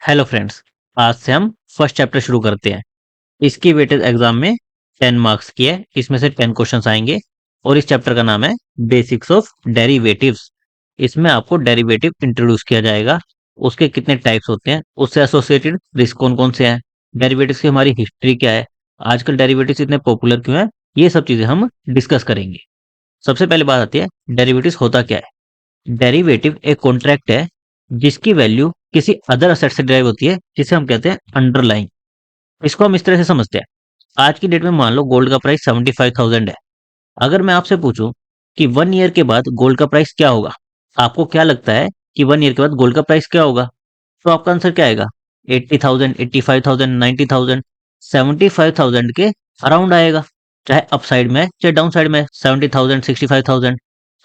Hello friends. आज से हम फर्स्ट चैप्टर शुरू करते हैं। इसकी वेटेज एग्जाम में 10 मार्क्स की है। इसमें से 10 क्वेश्चंस आएंगे और इस चैप्टर का नाम है बेसिक्स ऑफ डेरिवेटिव्स। इसमें आपको डेरिवेटिव इंट्रोड्यूस किया जाएगा, उसके कितने टाइप्स होते हैं, उससे एसोसिएटेड रिस्क कौन कौन से हैं, डेरिवेटिव्स की हमारी हिस्ट्री क्या है, आजकल डेरिवेटिव्स इतने पॉपुलर क्यों हैं, ये सब चीजें हम डिस्कस करेंगे। सबसे पहले बात आती है डेरिवेटिव्स होता क्या है। डेरिवेटिव एक कॉन्ट्रैक्ट है जिसकी वैल्यू किसी अदर असेट से डिराइव होती है, जिसे हम कहते हैं अंडरलाइंग। इसको हम इस तरह से समझते हैं। आज की डेट में मान लो गोल्ड का प्राइस 75,000 है। अगर मैं आपसे पूछूं कि 1 ईयर के बाद गोल्ड का प्राइस क्या होगा, आपको क्या लगता है कि 1 ईयर के बाद गोल्ड का प्राइस क्या होगा? तो आपका आंसर क्या आएगा? 80,000, 85,000, 90,000, 75,000 के अराउंड आएगा। चाहे अप साइड में है चाहे डाउन साइड में है, 70,000, 65,000,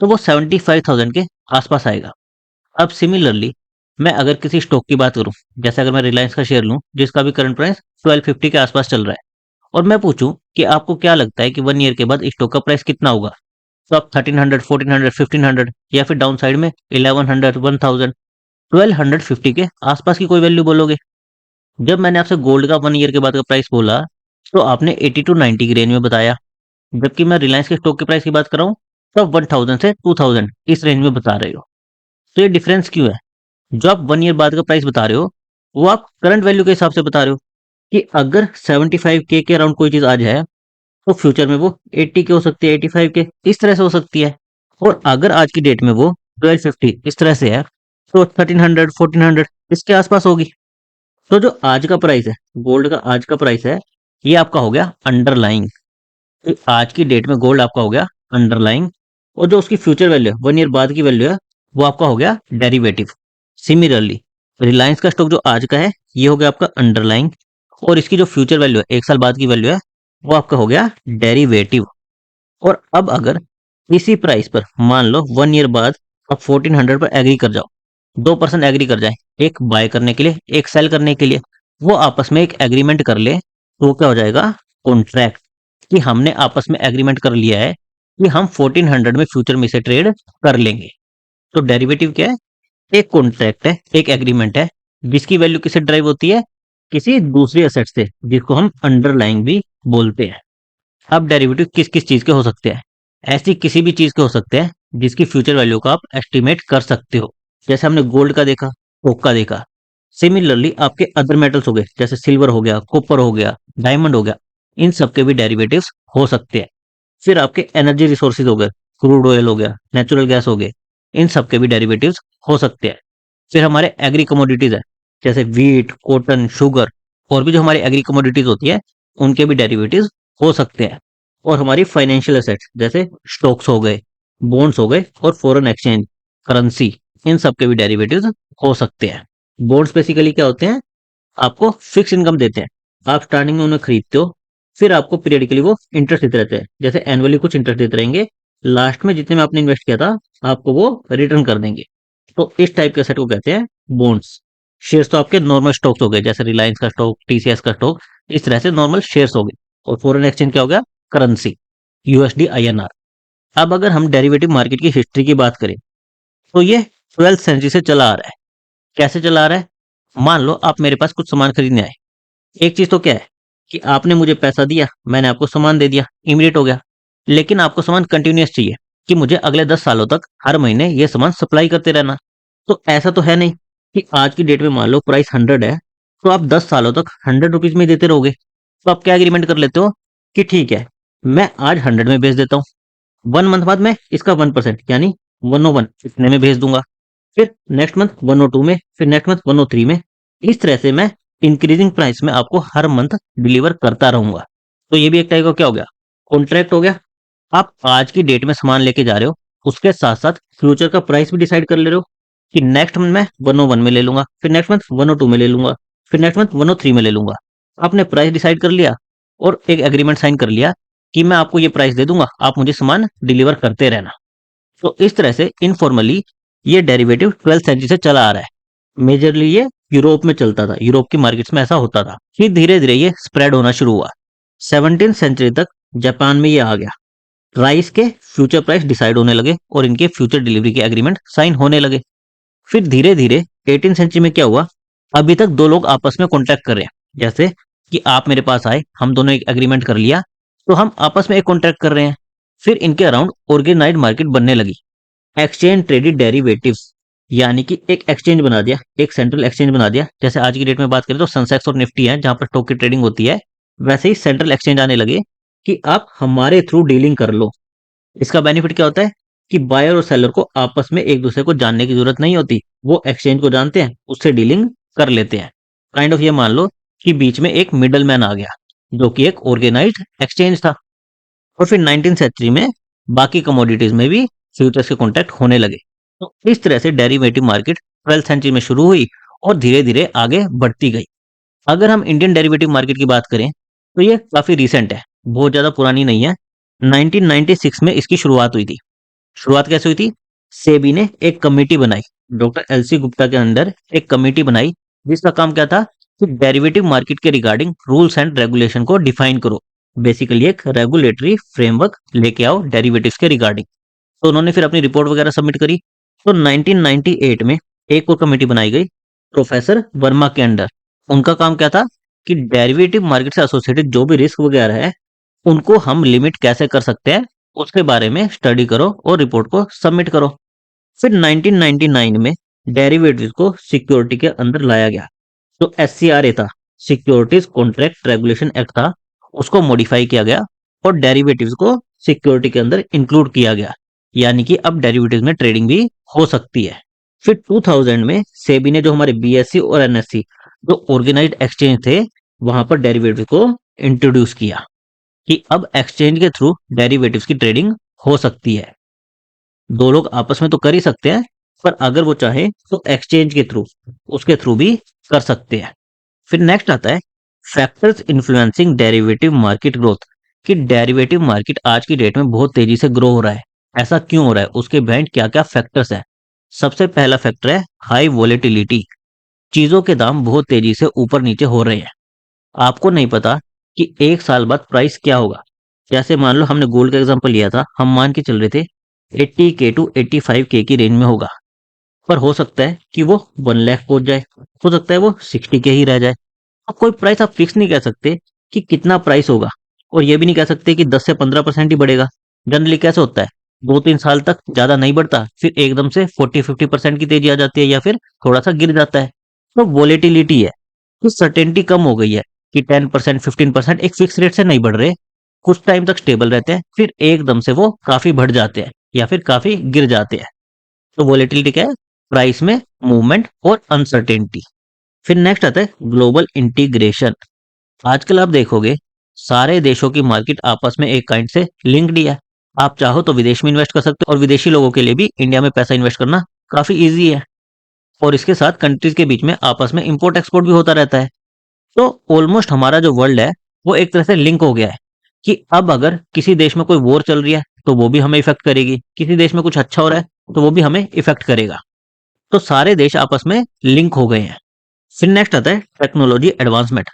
तो वो 75,000 के आसपास आएगा। अब सिमिलरली मैं अगर किसी स्टॉक की बात करूं, जैसे अगर मैं रिलायंस का शेयर लूं जिसका भी करंट प्राइस 1250 के आसपास चल रहा है, और मैं पूछूं कि आपको क्या लगता है कि 1 ईयर के बाद स्टॉक का प्राइस कितना होगा, तो आप 1300, 1400, 1500 या फिर डाउन साइड में 1100, 1000, 1250 के आसपास की कोई वैल्यू बोलोगे। जब मैंने आपसे गोल्ड का 1 ईयर के बाद का प्राइस बोला तो आपने 80 टू 90 की रेंज में बताया, जबकि मैं रिलायंस के स्टॉक के प्राइस की बात कर रहा हूँ तो आप 1000 से 2000 इस रेंज में बता रहे हो। तो ये डिफरेंस क्यों है? जो आप 1 ईयर बाद का प्राइस बता रहे हो वो आप करंट वैल्यू के हिसाब से बता रहे हो कि अगर 75K के अराउंड कोई चीज आ जाए तो फ्यूचर में वो 80 के हो सकती है, 85 के इस तरह से हो सकती है। और अगर आज की डेट में वो 1250 इस तरह से है तो 1300, 1400 इसके आसपास होगी। तो जो आज का प्राइस है, गोल्ड का आज का प्राइस है, ये आपका हो गया अंडरलाइंग। तो आज की डेट में गोल्ड आपका हो गया अंडरलाइंग, और जो उसकी फ्यूचर वैल्यू है 1 ईयर बाद की वैल्यू है वो आपका हो गया डेरिवेटिव। सिमिलरली रिलायंस का स्टॉक जो आज का है ये हो गया आपका अंडरलाइंग, और इसकी जो फ्यूचर वैल्यू है 1 साल बाद की वैल्यू है वो आपका हो गया डेरिवेटिव। और अब अगर इसी प्राइस पर मान लो 1 ईयर बाद आप 1400 पर एग्री कर जाओ, 2% एग्री कर जाए, एक बाय करने के लिए एक सेल करने के लिए, वो आपस में एक एग्रीमेंट कर ले, तो क्या हो जाएगा? कॉन्ट्रैक्ट। कि हमने आपस में एग्रीमेंट कर लिया है कि हम 1400 में फ्यूचर में इसे ट्रेड कर लेंगे। तो डेरिवेटिव क्या है? एक कॉन्ट्रैक्ट है, एक एग्रीमेंट है जिसकी वैल्यू किससे ड्राइव होती है? किसी दूसरी एसेट से, जिसको हम अंडरलाइंग भी बोलते हैं। अब डेरिवेटिव किस किस चीज के हो सकते हैं? ऐसी किसी भी चीज के हो सकते हैं जिसकी फ्यूचर वैल्यू को आप एस्टिमेट कर सकते हो। जैसे हमने गोल्ड का देखा, कोक का देखा। सिमिलरली आपके अदर मेटल्स हो गए, जैसे सिल्वर हो गया, कॉपर हो गया, डायमंड हो गया, इन सब के भी डेरिवेटिव्स हो सकते हैं। फिर आपके एनर्जी रिसोर्सेज हो गए, क्रूड ऑयल हो गया, नेचुरल गैस हो गए, इन सब के भी डेरिवेटिव्स हो सकते हैं। फिर हमारे एग्री कमोडिटीज है, जैसे वीट, कॉटन, शुगर, और भी जो हमारी एग्री कमोडिटीज होती है उनके भी डेरिवेटिव्स हो सकते हैं। और हमारी फाइनेंशियल एसेट्स जैसे स्टॉक्स हो गए, बॉन्ड्स हो गए, और फॉरेन एक्सचेंज, करेंसी, इन सब के भी डेरिवेटिव्स हो सकते हैं। बॉन्ड्स बेसिकली क्या होते हैं? आपको फिक्स इनकम देते हैं, आप स्टार्टिंग में उन्हें खरीदते हो, फिर आपको पीरियडिकली वो इंटरेस्ट देते रहते हैं, जैसे एनुअली कुछ इंटरेस्ट देते रहेंगे, लास्ट में जितने में आपने इन्वेस्ट किया था आपको वो रिटर्न कर देंगे। तो इस टाइप के एसेट को कहते हैं बॉन्ड्स। शेयर्स तो आपके नॉर्मल स्टॉक्स हो गए, जैसे रिलायंस का स्टॉक, टीसीएस का स्टॉक, इस तरह से नॉर्मल शेयर्स हो गए। और फॉरेन एक्सचेंज क्या हो गया? Currency, USD, INR. अब अगर हम डेरिवेटिव मार्केट की हिस्ट्री की बात करें तो ये 12th सेंचुरी से चला आ रहा है। कैसे चला आ रहा है? मान लो आप मेरे पास कुछ सामान खरीदने आए। एक चीज तो क्या है कि आपने मुझे पैसा दिया, मैंने आपको सामान दे दिया, इमीडिएट हो गया। लेकिन आपको सामान कंटिन्यूअस चाहिए कि मुझे अगले 10 सालों तक हर महीने ये सामान सप्लाई करते रहना। तो ऐसा तो है नहीं कि आज की डेट में मान लो प्राइस 100 है तो आप 10 सालों तक 100 रुपीज में देते रहोगे। तो आप क्या एग्रीमेंट कर लेते हो कि ठीक है, मैं आज 100 में बेच देता हूँ, 1 मंथ बाद मैं इसका 1% यानी 101 इतने में भेज दूंगा, फिर नेक्स्ट मंथ 102 में, फिर नेक्स्ट मंथ 103 में। इस तरह से मैं इंक्रीजिंग प्राइस में आपको हर मंथ डिलीवर करता रहूंगा। तो ये भी एक टाइप का क्या हो गया? कॉन्ट्रैक्ट हो गया। आप आज की डेट में सामान लेके जा रहे हो, उसके साथ साथ फ्यूचर का प्राइस भी डिसाइड कर ले रहे हो कि नेक्स्ट मंथ मैं 101 में ले लूंगा, फिर नेक्स्ट मंथ 102 में ले लूंगा, फिर नेक्स्ट मंथ 103 में ले लूंगा। आपने प्राइस डिसाइड कर लिया और एक एग्रीमेंट साइन कर लिया कि मैं आपको ये प्राइस दे दूंगा, आप मुझे सामान डिलीवर करते रहना। तो इस तरह से इनफॉर्मली ये डेरिवेटिव 12th सेंचुरी से चला आ रहा है। मेजरली ये यूरोप में चलता था, यूरोप की मार्केट्स में ऐसा होता था। फिर धीरे धीरे ये स्प्रेड होना शुरू हुआ। 17th सेंचुरी तक जापान में ये आ गया। राइस के फ्यूचर प्राइस डिसाइड होने लगे और इनके फ्यूचर डिलीवरी के एग्रीमेंट साइन होने लगे। फिर धीरे धीरे 18th सेंचुरी में क्या हुआ अभी तक दो लोग आपस में कॉन्ट्रैक्ट कर रहे हैं, जैसे कि आप मेरे पास आए, हम दोनों एक एग्रीमेंट कर लिया, तो हम आपस में एक कॉन्ट्रैक्ट कर रहे हैं। फिर इनके अराउंड ऑर्गेनाइज्ड मार्केट बनने लगी, एक्सचेंज ट्रेडेड डेरिवेटिव्स, यानी कि एक एक्सचेंज बना दिया, एक सेंट्रल एक्सचेंज बना दिया। जैसे आज की डेट में बात करें तो सेंसेक्स और निफ्टी है जहां पर स्टॉक की ट्रेडिंग होती है, वैसे ही सेंट्रल एक्सचेंज आने लगे कि आप हमारे थ्रू डीलिंग कर लो। इसका बेनिफिट क्या होता है कि बायर और सेलर को आपस में एक दूसरे को जानने की जरूरत नहीं होती, वो एक्सचेंज को जानते हैं, उससे डीलिंग कर लेते हैं। काइंड ऑफ ये मान लो कि बीच में एक मिडल मैन आ गया जो कि एक ऑर्गेनाइज्ड एक्सचेंज था। और फिर 19th सेंचुरी में बाकी कमोडिटीज में भी फ्यूचर्स के कॉन्ट्रैक्ट होने लगे। तो इस तरह से डेरिवेटिव मार्केट 12th सेंचुरी में शुरू हुई और धीरे धीरे आगे बढ़ती गई। अगर हम इंडियन डेरिवेटिव मार्केट की बात करें तो ये काफी रिसेंट है, बहुत ज्यादा पुरानी नहीं है। 1996 में इसकी शुरुआत हुई थी। शुरुआत कैसे हुई थी? सेबी ने एक कमेटी बनाई, डॉक्टर एलसी गुप्ता के अंडर एक कमेटी बनाई, जिसका काम क्या था कि डेरिवेटिव मार्केट के रिगार्डिंग रूल्स एंड रेगुलेशन को डिफाइन करो। बेसिकली एक रेगुलेटरी फ्रेमवर्क लेके आओ डेरिवेटिव्स के रिगार्डिंग। तो उन्होंने फिर अपनी रिपोर्ट वगैरह सबमिट करी। तो 1998 में एक और कमेटी बनाई गई प्रोफेसर वर्मा के अंडर। उनका काम क्या था कि डेरिवेटिव मार्केट से एसोसिएटेड जो भी रिस्क वगैरह है उनको हम लिमिट कैसे कर सकते हैं, उसके बारे में स्टडी करो और रिपोर्ट को सबमिट करो। फिर 1999 में डेरिवेटिव्स को सिक्योरिटी के अंदर लाया गया। जो एससीआरए था, सिक्योरिटीज कॉन्ट्रैक्ट रेगुलेशन एक्ट था, उसको मॉडिफाई किया गया और डेरिवेटिव्स को सिक्योरिटी के अंदर इंक्लूड किया गया, यानी कि अब डेरिवेटिव्स में ट्रेडिंग भी हो सकती है। फिर 2000 में सेबी ने जो हमारे बीएससी और एनएससी जो ऑर्गेनाइज्ड एक्सचेंज थे वहां पर डेरिवेटिव को इंट्रोड्यूस किया कि अब एक्सचेंज के थ्रू डेरिवेटिव्स की ट्रेडिंग हो सकती है। दो लोग आपस में तो कर ही सकते हैं, पर अगर वो चाहे तो एक्सचेंज के थ्रू, उसके थ्रू भी कर सकते हैं। फिर नेक्स्ट आता है factors influencing derivative market growth, कि डेरिवेटिव मार्केट आज की डेट में बहुत तेजी से ग्रो हो रहा है। ऐसा क्यों हो रहा है, उसके बिहाइंड क्या क्या फैक्टर्स है? सबसे पहला फैक्टर है हाई वोलेटिलिटी। चीजों के दाम बहुत तेजी से ऊपर नीचे हो रहे हैं। आपको नहीं पता कि एक साल बाद प्राइस क्या होगा। जैसे मान लो हमने गोल्ड का एग्जांपल लिया था, हम मान के चल रहे थे 80K टू 85K की रेंज में होगा, पर हो सकता है कि वो 1 लाख पहुंच जाए, हो सकता है वो 60K ही रह जाए। अब कोई प्राइस आप फिक्स नहीं कह सकते कि कितना प्राइस होगा, और ये भी नहीं कह सकते कि 10 से 15% ही बढ़ेगा। जनरली कैसे होता है, 2-3 साल तक ज्यादा नहीं बढ़ता, फिर एकदम से 40-50% की तेजी आ जाती है या फिर थोड़ा सा गिर जाता है। तो वोलेटिलिटी है, तो सर्टेनिटी कम हो गई है कि 10% 15% एक फिक्स रेट से नहीं बढ़ रहे, कुछ टाइम तक स्टेबल रहते हैं, फिर एकदम से वो काफी बढ़ जाते हैं या फिर काफी गिर जाते हैं। तो वोलेटिलिटी क्या है? प्राइस में मूवमेंट और अनसर्टेनिटी। फिर नेक्स्ट आता है ग्लोबल इंटीग्रेशन। आजकल आप देखोगे सारे देशों की मार्केट आपस में एक काइंड से लिंक्ड ही है। आप चाहो तो विदेश में इन्वेस्ट कर सकते हो और विदेशी लोगों के लिए भी इंडिया में पैसा इन्वेस्ट करना काफी इजी है। और इसके साथ कंट्रीज के बीच में आपस में इंपोर्ट एक्सपोर्ट भी होता रहता है। तो ऑलमोस्ट हमारा जो वर्ल्ड है वो एक तरह से लिंक हो गया है कि अब अगर किसी देश में कोई वॉर चल रही है तो वो भी हमें इफेक्ट करेगी, किसी देश में कुछ अच्छा हो रहा है तो वो भी हमें इफेक्ट करेगा। तो सारे देश आपस में लिंक हो गए हैं। फिर नेक्स्ट आता है टेक्नोलॉजी एडवांसमेंट।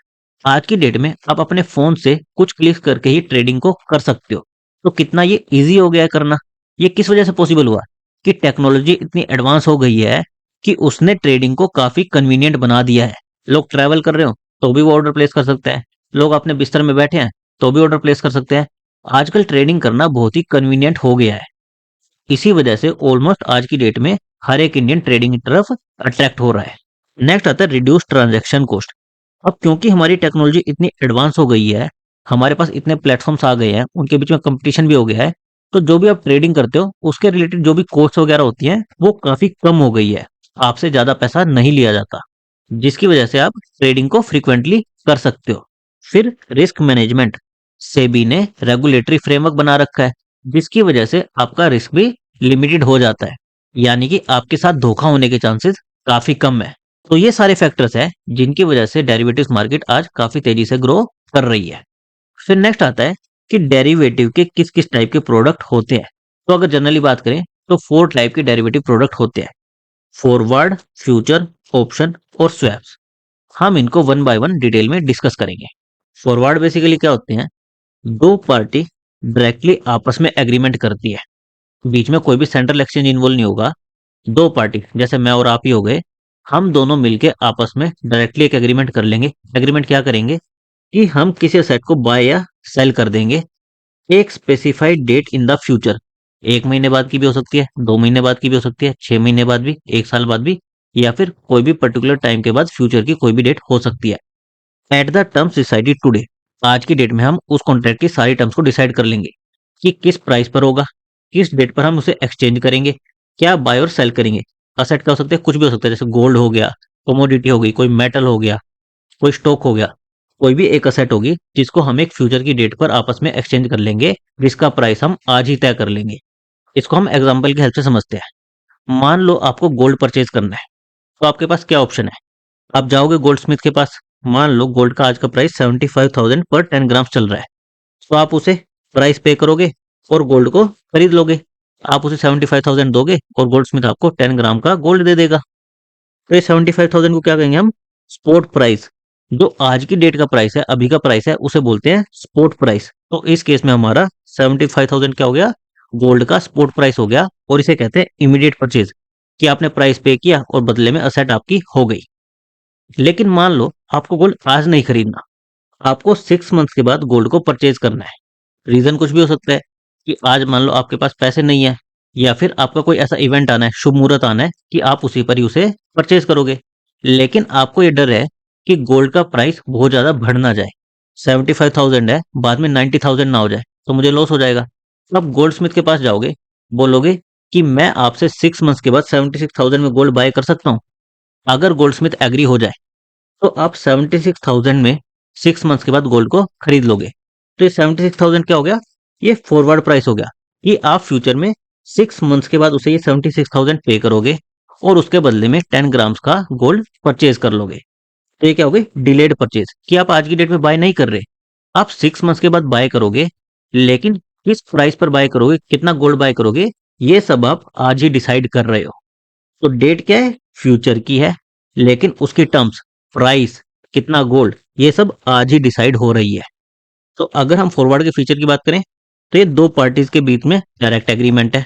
आज की डेट में आप अपने फोन से कुछ क्लिक करके ही ट्रेडिंग को कर सकते हो। तो कितना ये इजी हो गया है करना। ये किस वजह से पॉसिबल हुआ? कि टेक्नोलॉजी इतनी एडवांस हो गई है कि उसने ट्रेडिंग को काफी कन्वीनियंट बना दिया है। लोग ट्रैवल कर रहे हो तो भी वो ऑर्डर प्लेस कर सकते हैं, लोग अपने बिस्तर में बैठे हैं तो भी ऑर्डर प्लेस कर सकते हैं। आजकल ट्रेडिंग करना बहुत ही कन्वीनियंट हो गया है। इसी वजह से ऑलमोस्ट आज की डेट में हर एक इंडियन ट्रेडिंग की तरफ अट्रैक्ट हो रहा है। नेक्स्ट आता है रिड्यूस ट्रांजैक्शन कॉस्ट। अब क्योंकि हमारी टेक्नोलॉजी इतनी एडवांस हो गई है, हमारे पास इतने प्लेटफॉर्म्स आ गए हैं, उनके बीच में कंपटीशन भी हो गया है, तो जो भी आप ट्रेडिंग करते हो उसके रिलेटेड जो भी कॉस्ट वगैरह होती हैं वो काफी कम हो गई है। आपसे ज्यादा पैसा नहीं लिया जाता, जिसकी वजह से आप ट्रेडिंग को फ्रीक्वेंटली कर सकते हो। फिर रिस्क मैनेजमेंट। सेबी ने रेगुलेटरी फ्रेमवर्क बना रखा है, जिसकी वजह से आपका रिस्क भी लिमिटेड हो जाता है, यानी कि आपके साथ धोखा होने के चांसेस काफी कम है। तो ये सारे फैक्टर्स हैं जिनकी वजह से डेरिवेटिव्स मार्केट आज काफी तेजी से ग्रो कर रही है। फिर नेक्स्ट आता है कि डेरिवेटिव के किस किस टाइप के प्रोडक्ट होते हैं। तो अगर जनरली बात करें तो 4 टाइप के डेरिवेटिव प्रोडक्ट होते हैं: फॉरवर्ड, फ्यूचर, ऑप्शन और स्वैप्स। हम इनको वन बाय वन डिटेल में डिस्कस करेंगे। फॉरवर्ड बेसिकली क्या होते हैं? दो पार्टी डायरेक्टली आपस में एग्रीमेंट करती है, बीच में कोई भी सेंट्रल एक्सचेंज इन्वॉल्व नहीं होगा। दो पार्टी जैसे मैं और आप ही हो गए, हम दोनों मिलके आपस में डायरेक्टली एक एग्रीमेंट कर लेंगे। एग्रीमेंट क्या करेंगे कि हम किसी एसेट को बाय या सेल कर देंगे एक specified date in the future. 1 महीने बाद की भी हो सकती है, 2 महीने बाद की भी हो सकती है, 6 महीने बाद भी, 1 साल बाद भी, या फिर कोई भी पर्टिकुलर टाइम के बाद फ्यूचर की कोई भी डेट हो सकती है। At the terms decided today, आज की डेट में हम उस कॉन्ट्रैक्ट की सारी टर्म्स को डिसाइड कर लेंगे कि किस प्राइस पर होगा, किस डेट पर हम उसे एक्सचेंज करेंगे, क्या बाय और सेल करेंगे। असेट क्या हो सकते हैं, कुछ भी हो सकता है, जैसे गोल्ड हो गया, कमोडिटी हो गई, कोई मेटल हो गया, कोई स्टॉक हो गया, कोई भी एक असेट होगी जिसको हम एक फ्यूचर की डेट पर आपस में एक्सचेंज कर लेंगे, जिसका प्राइस हम आज ही तय कर लेंगे। इसको हम एग्जाम्पल की हेल्प से समझते हैं। मान लो आपको गोल्ड परचेज करना है, तो आपके पास क्या ऑप्शन है। आप जाओगे गोल्ड स्मिथ के पास। मान लो गोल्ड का आज का प्राइस 75,000 पर 10 ग्राम चल रहा है, तो आप उसे प्राइस पे करोगे और गोल्ड को खरीद लोगे। आप उसे 75,000 दोगे और गोल्ड स्मिथ आपको 10 ग्राम का गोल्ड दे देगा। तो ये 75,000 को क्या कहेंगे हम, स्पॉट प्राइस। जो आज की डेट का प्राइस है, अभी का प्राइस है, उसे बोलते हैं स्पॉट प्राइस। तो इस केस में हमारा 75,000 क्या हो गया, गोल्ड का स्पॉट प्राइस हो गया, और इसे कहते हैं इमीडिएट परचेज, कि आपने प्राइस पे किया और बदले में असेट आपकी हो गई। लेकिन मान लो आपको गोल्ड आज नहीं खरीदना, आपको 6 मंथ्स के बाद गोल्ड को परचेज करना है। रीजन कुछ भी हो सकता है कि आज मान लो आपके पास पैसे नहीं है, या फिर आपका कोई ऐसा इवेंट आना है, शुभ मुहूर्त आना है कि आप उसी पर ही उसे परचेज करोगे। लेकिन आपको ये डर है कि गोल्ड का प्राइस बहुत ज्यादा बढ़ ना जाए, 75,000 है, बाद में 90,000 ना हो जाए, तो मुझे लॉस हो जाएगा। तो आप गोल्ड स्मिथ के पास जाओगे, बोलोगे कि मैं आपसे 6 मंथ्स के बाद 76,000 में गोल्ड बाय कर सकता हूँ। अगर गोल्ड स्मिथ एग्री हो जाए तो आप 76,000 में 6 मंथ्स के बाद गोल्ड को खरीद लोगे। तो ये 76,000 क्या हो गया, ये फॉरवर्ड प्राइस हो गया, कि आप फ्यूचर में 6 मंथ्स के बाद उसे ये 76,000 पे करोगे और उसके बदले में 10 ग्राम्स का गोल्ड परचेज कर लोगे। तो ये क्या हो गई, डिलेड परचेज, कि आप आज की डेट में बाय नहीं कर रहे, आप 6 मंथ्स के बाद बाय करोगे, लेकिन किस प्राइस पर बाय करोगे, कितना गोल्ड बाय करोगे, ये सब आप आज ही डिसाइड कर रहे हो। तो डेट क्या है, फ्यूचर की है, लेकिन उसकी टर्म्स, प्राइस, कितना गोल्ड, ये सब आज ही डिसाइड हो रही है। तो अगर हम फॉरवर्ड के फीचर की बात करें, तो ये दो पार्टीज के बीच में डायरेक्ट एग्रीमेंट है।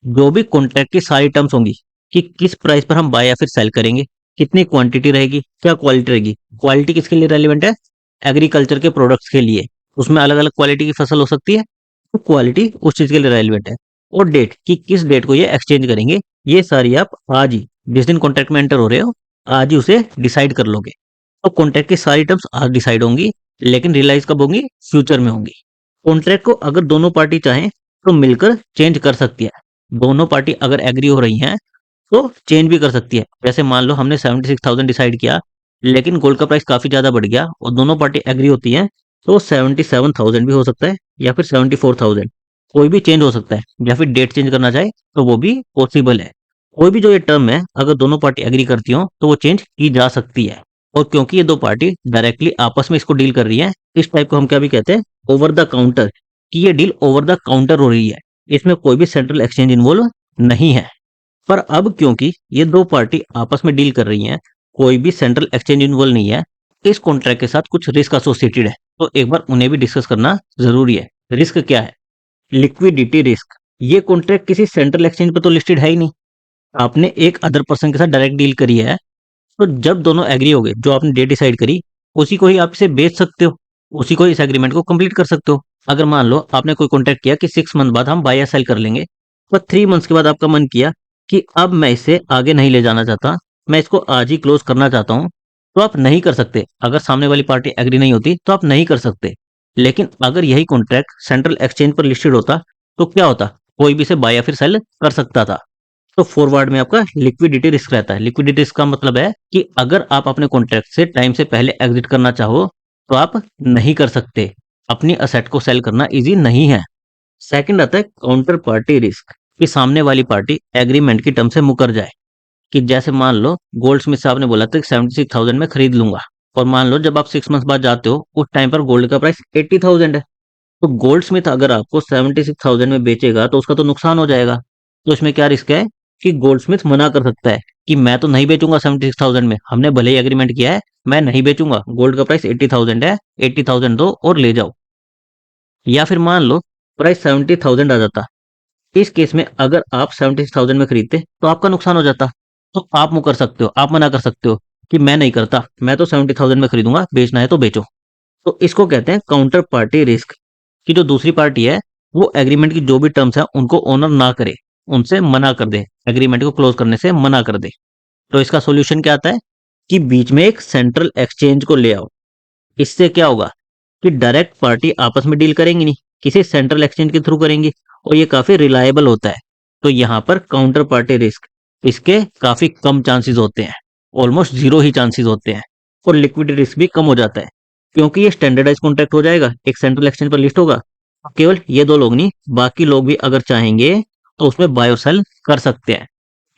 जो भी कॉन्ट्रैक्ट की सारी टर्म्स होंगी कि किस प्राइस पर हम बाय या फिर सेल करेंगे, कितनी क्वांटिटी रहेगी, क्या क्वालिटी रहेगी। क्वालिटी किसके लिए रेलिवेंट है, एग्रीकल्चर के प्रोडक्ट्स के लिए। उसमें अलग अलग क्वालिटी की फसल हो सकती है, तो क्वालिटी उस चीज के लिए रेलिवेंट है। और डेट, कि किस डेट को ये एक्सचेंज करेंगे, ये सारी आप आज ही, जिस दिन कॉन्ट्रैक्ट में एंटर हो रहे हो, आज ही उसे डिसाइड कर लोगे। तो कॉन्ट्रैक्ट की सारी टर्म्स आज डिसाइड होंगी, लेकिन रियलाइज कब होंगी, फ्यूचर में होंगी। कॉन्ट्रैक्ट को अगर दोनों पार्टी चाहें तो मिलकर चेंज कर सकती है। दोनों पार्टी अगर एग्री हो रही हैं तो चेंज भी कर सकती है। जैसे मान लो हमने 76,000 डिसाइड किया, लेकिन गोल्ड का प्राइस काफी ज्यादा बढ़ गया और दोनों पार्टी एग्री होती हैं, तो 77,000 भी हो सकता है या फिर 74,000, कोई भी चेंज हो सकता है। या फिर डेट चेंज करना चाहे तो वो भी पॉसिबल है। कोई भी जो ये टर्म है, अगर दोनों पार्टी एग्री करती हो तो वो चेंज की जा सकती है। और क्योंकि ये दो पार्टी डायरेक्टली आपस में इसको डील कर रही है, इस टाइप को हम क्या भी कहते हैं, ओवर द काउंटर, कि ये डील ओवर द काउंटर हो रही है, इसमें कोई भी सेंट्रल एक्सचेंज इन्वॉल्व नहीं है। पर अब क्योंकि ये दो पार्टी आपस में डील कर रही हैं, कोई भी सेंट्रल एक्सचेंज इन्वॉल्व नहीं है, इस कॉन्ट्रैक्ट के साथ कुछ रिस्क एसोसिएटेड है, तो एक बार उन्हें भी डिस्कस करना जरूरी है। रिस्क क्या है, लिक्विडिटी रिस्क। ये कॉन्ट्रैक्ट किसी सेंट्रल एक्सचेंज पर तो लिस्टेड है ही नहीं, आपने एक अदर पर्सन के साथ डायरेक्ट डील करी है। तो जब दोनों एग्री हो गए, जो आपने डेट डिसाइड करी, उसी को ही आप इसे बेच सकते हो, उसी को इस एग्रीमेंट को कंप्लीट कर सकते हो। अगर मान लो आपने कोई कॉन्ट्रैक्ट किया कि 6 मंथ बाद हम बाय या सेल कर लेंगे, पर 3 मंथ्स के बाद आपका मन किया कि अब मैं इसे आगे नहीं ले जाना चाहता, मैं इसको आज ही क्लोज करना चाहता हूँ, तो आप नहीं कर सकते। अगर सामने वाली पार्टी एग्री नहीं होती तो आप नहीं कर सकते। लेकिन अगर यही कॉन्ट्रैक्ट सेंट्रल एक्सचेंज पर लिस्टेड होता, तो क्या होता, कोई भी इसे बाय या फिर सेल कर सकता था। तो फॉरवर्ड में आपका लिक्विडिटी रिस्क रहता है। लिक्विडिटी रिस्क का मतलब है कि अगर आप अपने कॉन्ट्रैक्ट से टाइम से पहले एग्जिट करना चाहो तो आप नहीं कर सकते, अपनी असेट को सेल करना इजी नहीं है। सेकंड आता है काउंटर पार्टी रिस्क, कि सामने वाली पार्टी एग्रीमेंट की टर्म से मुकर जाए। कि जैसे मान लो गोल्ड स्मिथ साहब ने बोला था कि 76,000 में खरीद लूंगा, और मान लो जब आप 6 मंथ बाद जाते हो, उस टाइम पर गोल्ड का प्राइस 80,000 है। तो गोल्ड स्मिथ अगर आपको 76,000 में बेचेगा तो उसका तो नुकसान हो जाएगा। तो इसमें क्या रिस्क है कि गोल्ड स्मिथ मना कर सकता है कि मैं तो नहीं बेचूंगा 76,000 में, हमने भले ही एग्रीमेंट किया है, मैं नहीं बेचूंगा, गोल्ड का प्राइस 80,000 है, 80,000 दो और ले जाओ। या फिर मान लो प्राइस 70,000 आ जाता, इस केस में अगर आप 76,000 में खरीदते तो आपका नुकसान हो जाता। तो आप वो कर सकते हो, आप मना कर सकते हो कि मैं नहीं करता, मैं तो 70,000 में खरीदूंगा, बेचना है तो बेचो। तो इसको कहते हैं काउंटर पार्टी रिस्क, कि जो दूसरी पार्टी है वो एग्रीमेंट की जो भी टर्म्स है उनको ऑनर ना करे, उनसे मना कर दे, एग्रीमेंट को क्लोज करने से मना कर दे। तो इसका सॉल्यूशन क्या आता है कि बीच में एक सेंट्रल एक्सचेंज को ले आओ। इससे क्या होगा कि डायरेक्ट पार्टी आपस में डील करेंगी नहीं, किसी सेंट्रल एक्सचेंज के थ्रू करेंगी, और ये काफी रिलायबल होता है। तो यहाँ पर काउंटर पार्टी रिस्क इसके काफी कम चांसेस होते हैं, ऑलमोस्ट जीरो ही चांसेस होते हैं। और लिक्विडिटी रिस्क भी कम हो जाता है, क्योंकि ये स्टैंडर्डाइज कॉन्ट्रैक्ट हो जाएगा, एक सेंट्रल एक्सचेंज पर लिस्ट होगा। केवल ये दो लोग नहीं, बाकी लोग भी अगर चाहेंगे तो उसमें बाय और सेल कर सकते हैं।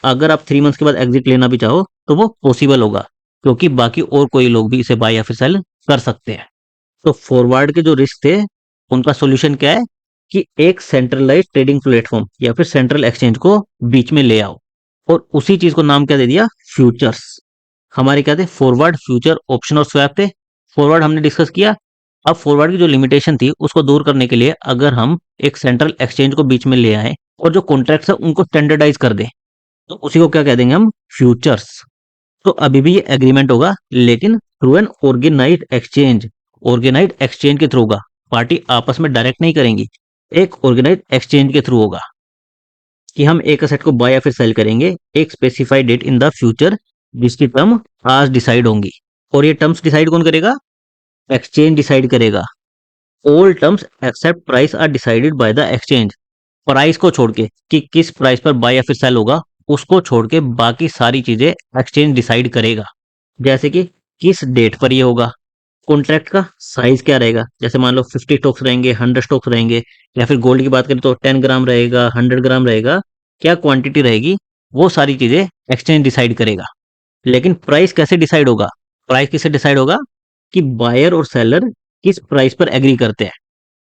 अगर आप 3 मंथ्स के बाद एग्जिट लेना भी चाहो तो वो पॉसिबल होगा, क्योंकि बाकी और कोई लोग भी इसे बाय या फिर सेल कर सकते हैं। तो फॉरवर्ड के जो रिस्क थे उनका सॉल्यूशन क्या है कि एक सेंट्रलाइज ट्रेडिंग प्लेटफॉर्म या फिर सेंट्रल एक्सचेंज को बीच में ले आओ, और उसी चीज को नाम क्या दे दिया, फ्यूचर्स। हमारे क्या थे, फॉरवर्ड, फ्यूचर, ऑप्शन और स्वैप थे। फॉरवर्ड हमने डिस्कस किया। अब फॉरवर्ड की जो लिमिटेशन थी उसको दूर करने के लिए अगर हम एक सेंट्रल एक्सचेंज को बीच में ले आए और जो कॉन्ट्रैक्ट्स है उनको स्टैंडर्डाइज कर दे, तो उसी को क्या कह देंगे हम, फ्यूचर्स। तो अभी भी ये एग्रीमेंट होगा, लेकिन through an organised exchange, organised exchange के थ्रू होगा। पार्टी आपस में डायरेक्ट नहीं करेंगी, एक ऑर्गेनाइज्ड एक्सचेंज के थ्रू होगा कि हम एक असेट को बाय या फिर सेल करेंगे एक specified date in the future, जिसकी टर्म आज डिसाइड होंगी। और ये टर्म्स डिसाइड कौन करेगा, एक्सचेंज डिसाइड करेगा। All terms except price are decided by the exchange. Price को छोड़ के कि किस प्राइस पर बाय या फिर सेल होगा, उसको छोड़ के बाकी सारी चीजें एक्सचेंज डिसाइड करेगा। जैसे कि किस डेट पर ये होगा, कॉन्ट्रैक्ट का साइज क्या रहेगा, जैसे मान लो 50 स्टॉक्स रहेंगे, 100 स्टॉक्स रहेंगे, या फिर गोल्ड की बात करें तो 10 ग्राम रहेगा, 100 ग्राम रहेगा, क्या क्वांटिटी रहेगी, वो सारी चीजें एक्सचेंज डिसाइड करेगा। लेकिन प्राइस कैसे डिसाइड होगा, प्राइस किससे डिसाइड होगा कि बायर और सेलर किस प्राइस पर एग्री करते हैं।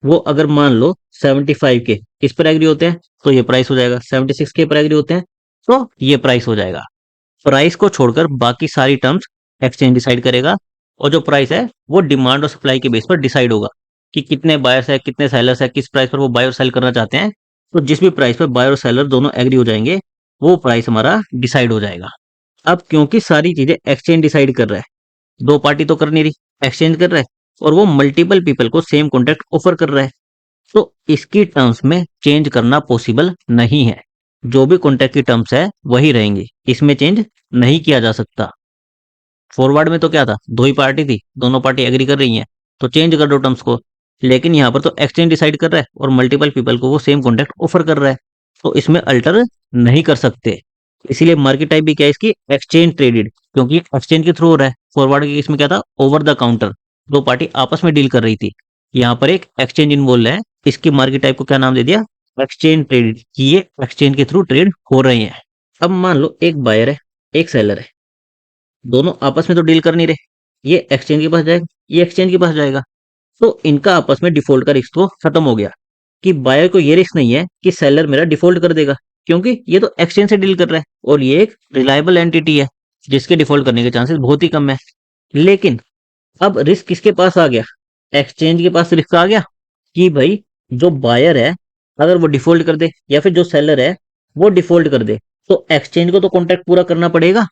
वो अगर मान लो 75 के इस पर एग्री होते हैं तो ये प्राइस हो जाएगा, 76 के पर एग्री होते हैं तो ये प्राइस हो जाएगा। प्राइस को छोड़कर बाकी सारी टर्म्स एक्सचेंज डिसाइड करेगा, और जो प्राइस है वो डिमांड और सप्लाई के बेस पर डिसाइड होगा कि कितने बायर्स है, कितने सेलर्स है, किस प्राइस पर वो बाय और सेल करना चाहते हैं। तो जिस भी प्राइस पर बायर और सेलर दोनों एग्री हो जाएंगे, वो प्राइस हमारा डिसाइड हो जाएगा। अब क्योंकि सारी चीजें एक्सचेंज डिसाइड कर रहा है, दो पार्टी तो कर नहीं रही, एक्सचेंज कर रहा है, और वो मल्टीपल पीपल को सेम कॉन्ट्रैक्ट ऑफर कर रहा है, तो इसकी टर्म्स में चेंज करना पॉसिबल नहीं है। जो भी कॉन्ट्रैक्ट की टर्म्स है वही रहेंगी, इसमें चेंज नहीं किया जा सकता। फॉरवर्ड में तो क्या था, दो ही पार्टी थी, दोनों पार्टी एग्री कर रही हैं तो चेंज कर दो टर्म्स को। लेकिन यहाँ पर तो एक्सचेंज डिसाइड कर रहा है और मल्टीपल पीपल को वो सेम कॉन्ट्रैक्ट ऑफर कर रहा है, तो इसमें अल्टर नहीं कर सकते। इसीलिए मार्केट टाइप भी क्या है इसकी, एक्सचेंज ट्रेडेड, क्योंकि एक्सचेंज के थ्रू हो रहा है। फॉरवर्ड के केस में क्या था, ओवर द काउंटर, दो पार्टी आपस में डील कर रही थी। यहाँ पर एक एक्सचेंज इन्वॉल्व है, इसकी मार्केट टाइप को क्या नाम दे दिया, एक्सचेंज ट्रेडेड, कि ये एक्सचेंज के थ्रू ट्रेड हो रहे हैं। अब मान लो एक बायर है, एक सेलर है, दोनों आपस में तो डील कर नहीं रहे, ये एक्सचेंज के पास जाएगा, ये एक्सचेंज के पास जाएगा, तो इनका आपस में डिफॉल्ट का रिस्क तो खत्म हो गया, कि बायर को ये रिस्क नहीं है कि सेलर मेरा डिफॉल्ट कर देगा, क्योंकि ये तो एक्सचेंज से डील कर रहा है और ये एक रिलायबल एंटिटी है जिसके डिफॉल्ट करने के चांसेस बहुत ही कम है। लेकिन अब रिस्क किसके पास आ गया, एक्सचेंज के पास रिस्क आ गया, कि भाई जो बायर है अगर वो डिफॉल्ट कर दे या फिर जो सेलर है वो डिफॉल्ट कर दे, तो एक्सचेंज को तो कॉन्ट्रैक्ट पूरा करना पड़ेगा।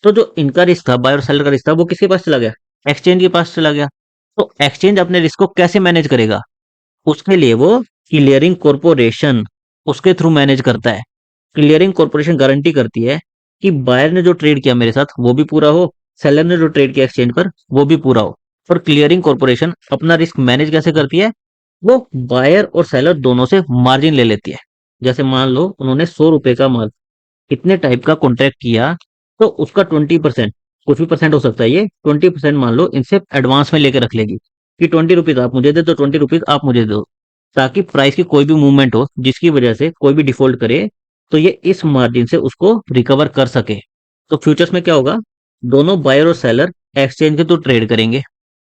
तो जो इनका रिस्क था, बायर और सेलर का रिस्क था, वो किसके पास चला गया, एक्सचेंज के पास चला गया। तो एक्सचेंज अपने रिस्क को कैसे मैनेज करेगा, उसके लिए वो क्लियरिंग कॉरपोरेशन, उसके थ्रू मैनेज करता है। क्लियरिंग कॉरपोरेशन गारंटी करती है कि बायर ने जो ट्रेड किया मेरे साथ वो भी पूरा हो, सेलर ने जो ट्रेड किया एक्सचेंज पर वो भी पूरा हो। और क्लियरिंग कॉरपोरेशन अपना रिस्क मैनेज कैसे करती है, वो बायर और सेलर दोनों से मार्जिन ले लेती है। जैसे मान लो उन्होंने 100 रुपए का माल इतने टाइप का कॉन्ट्रैक्ट किया, तो उसका 20%, कुछ भी परसेंट हो सकता है, ये 20% मान लो इनसे एडवांस में लेके रख लेगी कि 20 रुपीज आप मुझे दे दो, 20 रुपीज आप मुझे दो, ताकि प्राइस की कोई भी मूवमेंट हो जिसकी वजह से कोई भी डिफॉल्ट करे तो ये इस मार्जिन से उसको रिकवर कर सके। तो फ्यूचर्स में क्या होगा, दोनों बायर और सेलर एक्सचेंज के थ्रू ट्रेड करेंगे,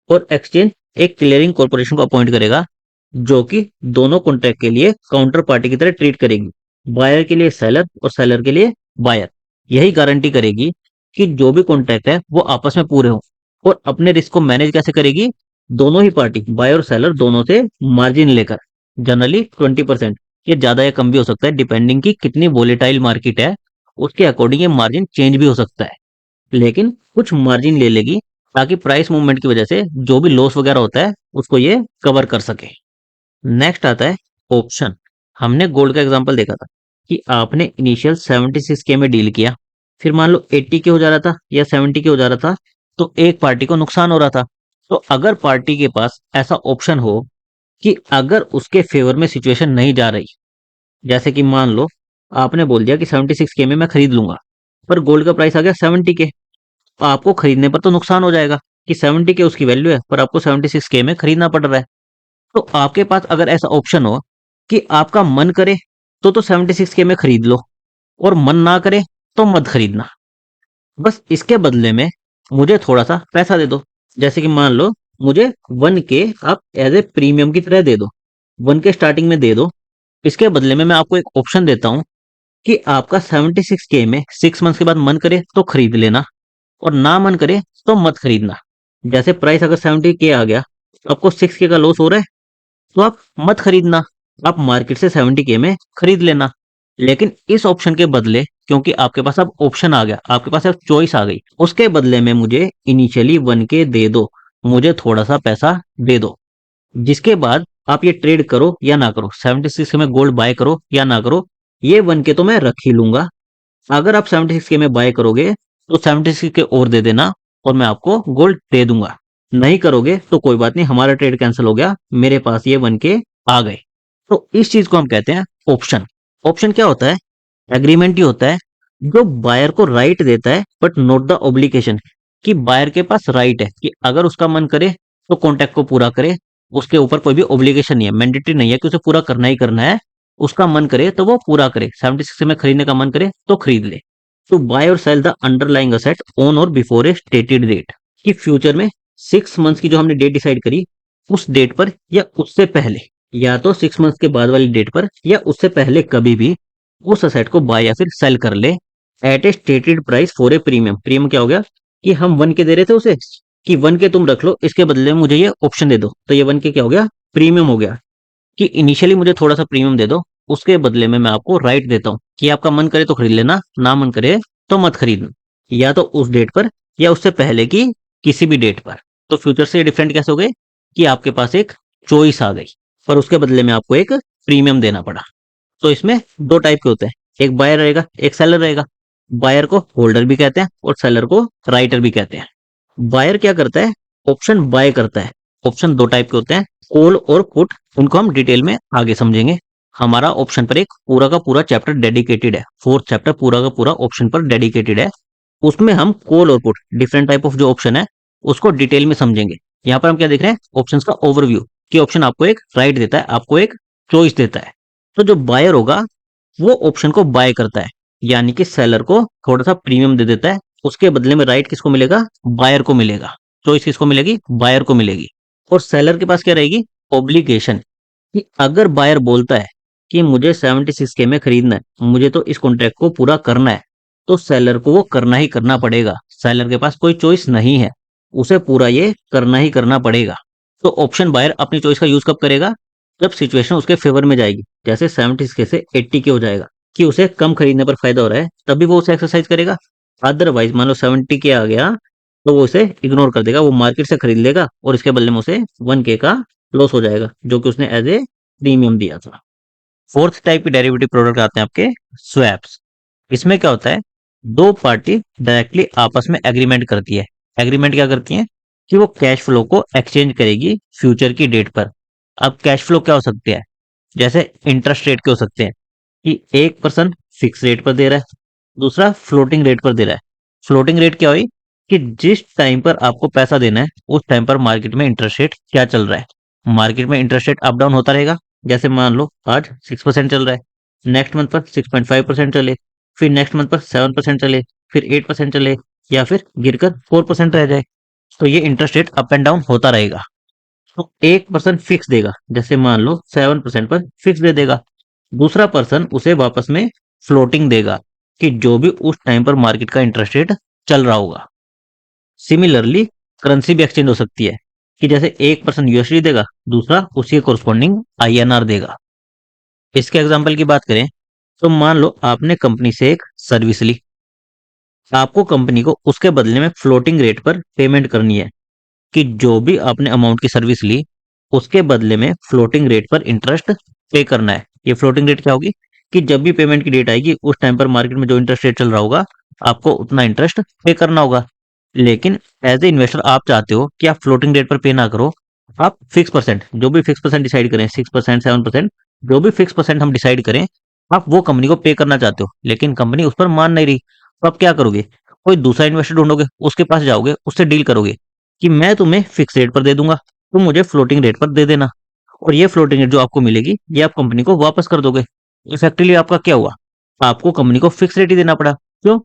और एक्सचेंज एक क्लियरिंग कॉर्पोरेशन को अपॉइंट करेगा जो कि दोनों कॉन्ट्रैक्ट के लिए काउंटर पार्टी की तरह ट्रीट करेगी, बायर के लिए सेलर और सेलर के लिए बायर। यही गारंटी करेगी कि जो भी कॉन्ट्रैक्ट है वो आपस में पूरे हों। और अपने रिस्क को मैनेज कैसे करेगी, दोनों ही पार्टी बायर और सेलर दोनों से मार्जिन लेकर, जनरली 20%, ये ज्यादा या कम भी हो सकता है डिपेंडिंग की कितनी वोलेटाइल मार्केट है उसके अकॉर्डिंग ये मार्जिन चेंज भी हो सकता है, लेकिन कुछ मार्जिन ले लेगी ताकि प्राइस मूवमेंट की वजह से जो भी लॉस वगैरह होता है उसको ये कवर कर सके। नेक्स्ट आता है ऑप्शन। हमने गोल्ड का एग्जांपल देखा था कि आपने इनिशियल 76 के में डील किया, फिर मान लो 80 के हो जा रहा था या 70 के हो जा रहा था, तो एक पार्टी को नुकसान हो रहा था। तो अगर पार्टी के पास ऐसा ऑप्शन हो कि अगर उसके फेवर में सिचुएशन नहीं जा रही, जैसे कि मान लो आपने बोल दिया कि 76 के में मैं खरीद लूंगा, पर गोल्ड का प्राइस आ गया 70 के, तो आपको खरीदने पर तो नुकसान हो जाएगा कि 70 के उसकी वैल्यू है पर आपको 76 के में खरीदना पड़ रहा है। तो आपके पास अगर ऐसा ऑप्शन हो कि आपका मन करे तो 76 के में खरीद लो, और मन ना करे तो मत खरीदना, बस इसके बदले में मुझे थोड़ा सा पैसा दे दो। जैसे कि मान लो मुझे 1 के आप एज ए प्रीमियम की तरह दे दो, 1 के स्टार्टिंग में दे दो। इसके बदले में मैं आपको एक ऑप्शन देता हूँ कि आपका 76 के में 6 मंथ्स के बाद मन करे तो खरीद लेना, और ना मन करे तो मत खरीदना। जैसे प्राइस अगर 70 के आ गया तो आपको 6 के का लॉस हो रहा है, तो आप मत खरीदना, आप मार्केट से 70 के में खरीद लेना। लेकिन इस ऑप्शन के बदले, क्योंकि आपके पास अब ऑप्शन आ गया, आपके पास अब चॉइस आ गई, उसके बदले में मुझे इनिशियली 1 के दे दो, मुझे थोड़ा सा पैसा दे दो, जिसके बाद आप ये ट्रेड करो या ना करो, 76 में गोल्ड बाय करो या ना करो, ये 1 के तो मैं रख ही लूंगा। अगर आप 76 के में बाय करोगे तो 76 के और दे देना और मैं आपको गोल्ड दे दूंगा। नहीं करोगे तो कोई बात नहीं, हमारा ट्रेड कैंसिल हो गया, मेरे पास ये 1 के आ गए। तो इस चीज को हम कहते हैं ऑप्शन। ऑप्शन क्या होता है? एग्रीमेंट ही होता है जो बायर को राइट देता है बट नॉट द ऑब्लिगेशन, कि बायर के पास राइट है कि अगर उसका मन करे तो कॉन्ट्रैक्ट को पूरा करे, उसके ऊपर कोई भी ऑब्लिगेशन नहीं है, मैंडेटरी नहीं है कि उसे पूरा करना ही करना है। उसका मन करे तो वो पूरा करे, 76 में खरीदने का मन करे तो खरीद ले। To buy or sell the underlying asset on or before a stated date, कि फ्यूचर में 6 मंथ्स की जो हमने डेट डिसाइड करी उस डेट पर या उससे पहले, या तो 6 मंथ्स के बाद वाली डेट पर या उससे पहले कभी भी उस असेट को बाय या फिर सेल कर ले at a stated price for a premium. Premium क्या हो गया कि हम 1 के दे रहे थे उसे कि 1 के तुम रख लो, इसके बदले में मुझे ये ऑप्शन दे दो, तो ये 1 के क्या हो गया? प्रीमियम हो गया, कि इनिशियली मुझे थोड़ा सा प्रीमियम दे दो, उसके बदले में मैं आपको राइट देता हूँ कि आपका मन करे तो खरीद लेना, ना मन करे तो मत खरीदना, या तो उस डेट पर या उससे पहले की किसी भी डेट पर। तो फ्यूचर से डिफरेंट कैसे हो गए कि आपके पास एक चॉइस आ गई, पर उसके बदले में आपको एक प्रीमियम देना पड़ा। तो इसमें दो टाइप के होते हैं, एक बायर रहेगा एक सेलर रहेगा। बायर को होल्डर भी कहते हैं और सेलर को राइटर भी कहते हैं। बायर क्या करता है? ऑप्शन बाय करता है। ऑप्शन दो टाइप के होते हैं, कॉल और पुट, उनको हम डिटेल में आगे समझेंगे। हमारा ऑप्शन पर एक पूरा का पूरा चैप्टर डेडिकेटेड है, 4th चैप्टर पूरा का पूरा ऑप्शन पर डेडिकेटेड है। उसमें हम कॉल और पुट डिफरेंट टाइप ऑफ जो ऑप्शन है उसको डिटेल में समझेंगे। यहाँ पर हम क्या देख रहे हैं? ऑप्शंस का ओवरव्यू, कि ऑप्शन आपको एक राइट देता है, आपको एक चॉइस देता है। तो जो बायर होगा वो ऑप्शन को बाय करता है, यानी कि सेलर को थोड़ा सा प्रीमियम दे देता है, उसके बदले में राइट किसको मिलेगा? बायर को मिलेगा। चॉइस किसको मिलेगी? बायर को मिलेगी। और सेलर के पास क्या रहेगी? ऑब्लिगेशन, कि अगर बायर बोलता है कि मुझे 76 के में खरीदना है, मुझे तो इस कॉन्ट्रैक्ट को पूरा करना है, तो सेलर को वो करना ही करना पड़ेगा। सेलर के पास कोई चॉइस नहीं है, उसे पूरा ये करना ही करना पड़ेगा। तो ऑप्शन बायर अपनी चॉइस का यूज कब करेगा? जब सिचुएशन उसके फेवर में जाएगी, जैसे 76 के से 80 के हो जाएगा कि उसे कम खरीदने पर फायदा हो रहा है, तभी वो उसे एक्सरसाइज करेगा। अदरवाइज मान लो 70 के आ गया तो वो उसे इग्नोर कर देगा, वो मार्केट से खरीद लेगा और इसके बदले में उसे 1 के का लॉस हो जाएगा जो कि उसने एज ए प्रीमियम दिया था। 4th टाइप के डेरिवेटिव प्रोडक्ट आते हैं आपके स्वैप्स। इसमें क्या होता है? दो पार्टी डायरेक्टली आपस में एग्रीमेंट करती है। एग्रीमेंट क्या करती है? कि वो कैश फ्लो को एक्सचेंज करेगी फ्यूचर की डेट पर। अब कैश फ्लो क्या हो सकते हैं? जैसे इंटरेस्ट रेट के हो सकते हैं, कि एक पर्सन फिक्स रेट पर दे रहा है, दूसरा फ्लोटिंग रेट पर दे रहा है। फ्लोटिंग रेट क्या हुई? कि जिस टाइम पर आपको पैसा देना है उस टाइम पर मार्केट में इंटरेस्ट रेट क्या चल रहा है। मार्केट में इंटरेस्ट रेट अप डाउन होता रहेगा, जैसे मान लो आज 6% चल रहा है, नेक्स्ट मंथ पर 6.5% चले, फिर नेक्स्ट मंथ पर 7% चले, फिर 8% चले, या फिर गिरकर 4% रह जाए। तो ये interest rate up and down होता रहेगा। तो एक पर्सन फिक्स देगा, जैसे मान लो 7% पर फिक्स दे देगा, दूसरा पर्सन उसे वापस में फ्लोटिंग देगा, कि जो भी उस टाइम पर मार्केट का इंटरेस्ट रेट चल रहा होगा। सिमिलरली करेंसी भी एक्सचेंज हो सकती है, कि जैसे एक पर्सन यूएसडी देगा, दूसरा उसी के कोरस्पॉन्डिंग आईएनआर देगा। इसके एग्जांपल की बात करें तो मान लो आपने कंपनी से एक सर्विस ली, आपको कंपनी को उसके बदले में फ्लोटिंग रेट पर पेमेंट करनी है, कि जो भी आपने अमाउंट की सर्विस ली उसके बदले में फ्लोटिंग रेट पर इंटरेस्ट पे करना है। ये फ्लोटिंग रेट क्या होगी, कि जब भी पेमेंट की डेट आएगी उस टाइम पर मार्केट में जो इंटरेस्ट रेट चल रहा होगा आपको उतना इंटरेस्ट पे करना होगा। लेकिन एज ए इन्वेस्टर आप चाहते हो कि आप फ्लोटिंग रेट पर पे ना करो, आप फिक्स परसेंट, जो भी फिक्स परसेंट डिसाइड करें, 6%, 7%, जो भी फिक्स परसेंट हम डिसाइड करें, आप वो कंपनी को पे करना चाहते हो, लेकिन कंपनी उस पर मान नहीं रही, तो आप क्या करोगे, कोई दूसरा इन्वेस्टर ढूंढोगे, उसके पास जाओगे, उससे डील करोगे कि मैं तुम्हें फिक्स रेट पर दे दूंगा, तुम मुझे फ्लोटिंग रेट पर दे देना, और ये फ्लोटिंग रेट जो आपको मिलेगी ये आप कंपनी को वापस कर दोगे। इफेक्टिवली आपका क्या हुआ, आपको कंपनी को फिक्स रेट ही देना पड़ा। क्यों?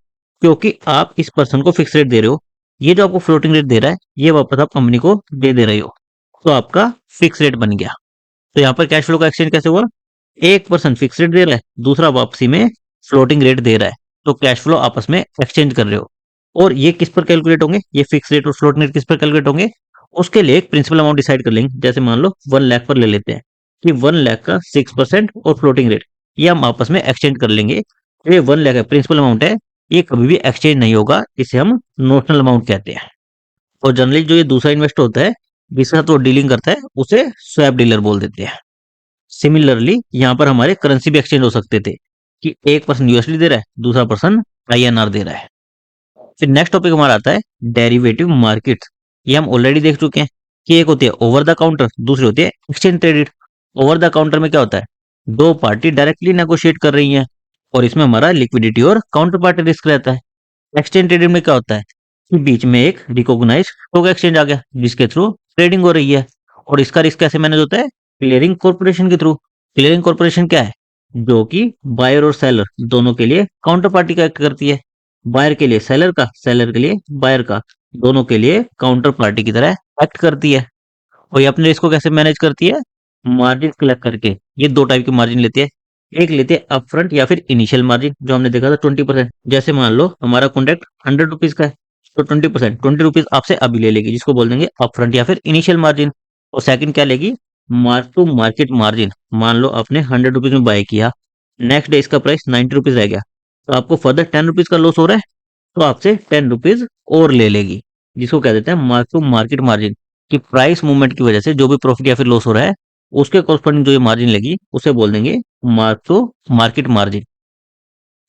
क्योंकि आप इस पर्सन को फिक्स रेट दे रहे हो, ये जो आपको फ्लोटिंग रेट दे रहा है ये वापस आप कंपनी को दे रहे हो, तो आपका फिक्स रेट बन गया। तो यहाँ पर कैश फ्लो का एक्सचेंज कैसे हुआ, एक पर्सन फिक्स रेट दे रहा है, दूसरा वापसी में फ्लोटिंग रेट दे रहा है, तो कैश फ्लो आपस में एक्सचेंज कर रहे हो। और ये किस पर कैलकुलेट होंगे, ये फिक्स रेट और फ्लोटिंग रेट किस पर कैलकुलेट होंगे, उसके लिए एक प्रिंसिपल अमाउंट डिसाइड कर लेंगे। जैसे मान लो 1 लाख पर ले लेते हैं कि 1 लाख का 6% और फ्लोटिंग रेट, ये हम आपस में एक्सचेंज कर लेंगे। तो ये 1 लाख है, प्रिंसिपल अमाउंट है, ये कभी भी एक्सचेंज नहीं होगा, इसे हम नोशनल अमाउंट कहते हैं। और जनरली जो ये दूसरा इन्वेस्टर होता है जिसके साथ वो डीलिंग करता है उसे स्वैप डीलर बोल देते हैं। सिमिलरली यहाँ पर हमारे करेंसी भी एक्सचेंज हो सकते थे, कि एक पर्सन यूएसडी दे रहा है, दूसरा पर्सन आईएनआर दे रहा है। फिर नेक्स्ट टॉपिक हमारा आता है डेरिवेटिव मार्केट। ये हम ऑलरेडी देख चुके हैं कि एक होती है ओवर द काउंटर, दूसरी होती है exchange traded. Over the counter में क्या होता है, दो पार्टी डायरेक्टली नेगोशिएट कर रही हैं और इसमें हमारा लिक्विडिटी और काउंटर पार्टी रिस्क रहता है। एक्सचेंज ट्रेडेड में क्या होता है कि बीच में एक रिकॉग्नाइज स्टॉक एक्सचेंज आ गया जिसके थ्रू ट्रेडिंग हो रही है, और इसका रिस्क कैसे मैनेज होता है, क्लियरिंग कॉर्पोरेशन के थ्रू। क्लियरिंग कॉर्पोरेशन क्या है, जो कि बायर और सेलर दोनों के लिए काउंटर पार्टी का एक्ट करती है। बायर के लिए सेलर का, सेलर के लिए बायर का, दोनों के लिए काउंटर पार्टी की तरह एक्ट करती है। और ये अपने रिस्क को कैसे मैनेज करती है, मार्जिन कलेक्ट करके। ये दो टाइप की मार्जिन लेती है, एक लेती है अपफ्रंट या फिर इनिशियल मार्जिन, जो हमने देखा था 20%। जैसे मान लो हमारा कॉन्ट्रैक्ट 100 रुपीज का है, तो 20%, 20 रुपीज आपसे अभी ले लेगी, जिसको बोल देंगे अपफ्रंट या फिर इनिशियल मार्जिन। और सेकंड क्या लेगी, मार्क टू मार्केट मार्जिन। मान लो आपने 100 रुपीज में बाय किया, नेक्स्ट डे इसका प्राइस 90 रुपीज रह गया, तो आपको फर्दर 10 रुपीज का लॉस हो रहा है, तो आपसे 10 रुपीज और ले लेगी, जिसको कह देते हैं मार्क टू मार्केट मार्जिन। कि प्राइस मूवमेंट की वजह से जो भी प्रॉफिट या फिर लॉस हो रहा है उसके कॉरस्पॉन्डिंग जो ये मार्जिन लेगी उसे बोल देंगे मार्क टू मार्केट मार्जिन।